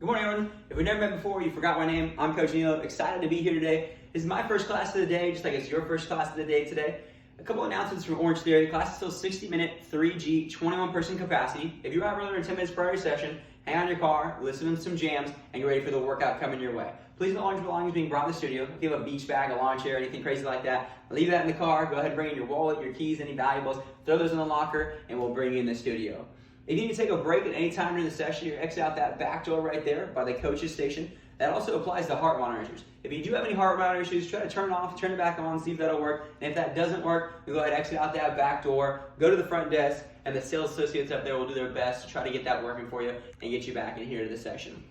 Good morning, everyone. If we've never met before, you forgot my name, I'm Coach Neil. Excited to be here today. This is my first class of the day, just like it's your first class of the day today. A couple announcements from Orange Theory. The class is still 60-minute, 3G, 21-person capacity. If you arrive earlier than 10 minutes prior to your session, hang on your car, listen to some jams, and get ready for the workout coming your way. Please no large belongings being brought in the studio. If you have a beach bag, a lawn chair, anything crazy like that, leave that in the car. Go ahead and bring in your wallet, your keys, any valuables. Throw those in the locker, and we'll bring you in the studio. If you need to take a break at any time during the session, you exit out that back door right there by the coach's station. That also applies to heart monitors. If you do have any heart monitor issues, try to turn it off, turn it back on, see if that'll work. And if that doesn't work, you go ahead and exit out that back door, go to the front desk, and the sales associates up there will do their best to try to get that working for you and get you back in here to the session.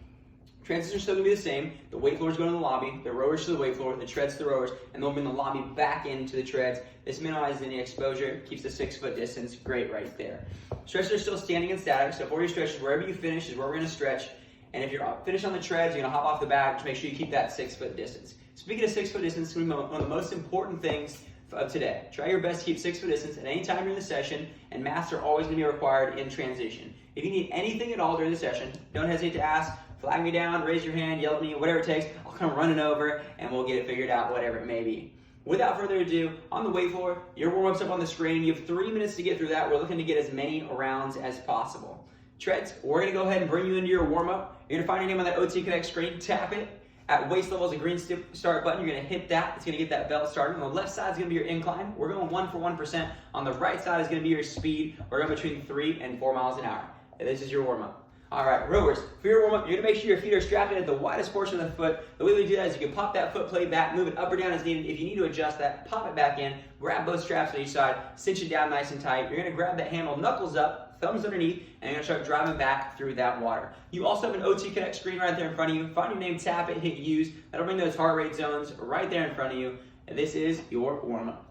Transitions are still going to be the same. The weight floors go to the lobby, the rowers to the weight floor, the treads to the rowers, and they'll bring the lobby back into the treads. This minimizes any exposure, keeps the 6-foot distance, great right there. Stretches are still standing and static, so for your stretches, wherever you finish is where we're going to stretch. And if you're finished on the treads, you're going to hop off the bag to make sure you keep that 6-foot distance. Speaking of 6-foot distance, it's going to be one of the most important things of today. Try your best to keep 6-foot distance at any time during the session, and masks are always going to be required in transition. If you need anything at all during the session, don't hesitate to ask. Flag me down, raise your hand, yell at me, whatever it takes. I'll come running over and we'll get it figured out, whatever it may be. Without further ado, on the weight floor, your warm-up's up on the screen. You have 3 minutes to get through that. We're looking to get as many rounds as possible. Treads, we're gonna go ahead and bring you into your warm-up. You're gonna find your name on that OT Connect screen, tap it. At waist level is a green start button. You're gonna hit that. It's gonna get that belt started. On the left side is gonna be your incline. We're going 1 for 1%. On the right side is gonna be your speed. We're going between 3 and 4 miles an hour. And this is your warm-up. All right, rowers, for your warm-up, you're gonna make sure your feet are strapped in at the widest portion of the foot. The way we do that is you can pop that foot plate back, move it up or down as needed. If you need to adjust that, pop it back in, grab both straps on each side, cinch it down nice and tight. You're gonna grab that handle, knuckles up, thumbs underneath, and you're gonna start driving back through that water. You also have an OT Connect screen right there in front of you. Find your name, tap it, hit use. That'll bring those heart rate zones right there in front of you. And this is your warm-up.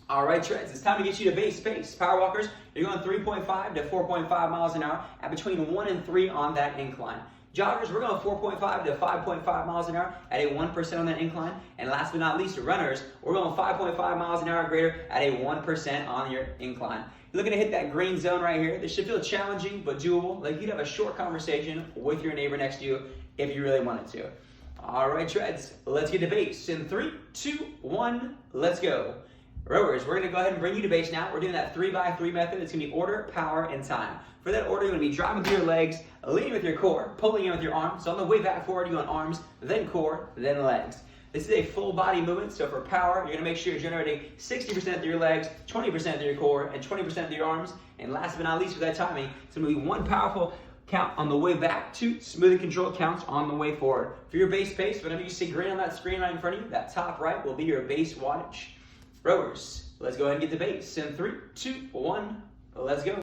All right, treads, it's time to get you to base pace. Power walkers, you're going 3.5 to 4.5 miles an hour at between 1 and 3 on that incline. Joggers, we're going 4.5 to 5.5 miles an hour at a 1% on that incline. And last but not least, runners, we're going 5.5 miles an hour greater at a 1% on your incline. You're looking to hit that green zone right here. This should feel challenging but doable. Like you'd have a short conversation with your neighbor next to you if you really wanted to. All right, treads, let's get to base. In 3, 2, 1, let's go. Rowers, we're going to go ahead and bring you to base now. We're doing that 3x3 method. It's going to be order, power, and time. For that order, you're going to be driving with your legs, leading with your core, pulling in with your arms. So on the way back forward, you're going arms, then core, then legs. This is a full body movement, so for power, you're going to make sure you're generating 60% through your legs, 20% through your core, and 20% through your arms. And last but not least, for that timing, it's going to be one powerful count on the way back, 2 smooth and controlled counts on the way forward. For your base pace, whenever you see green on that screen right in front of you, that top right will be your base wattage. Rowers, let's go ahead and get the base. In 3, 2, 1, let's go.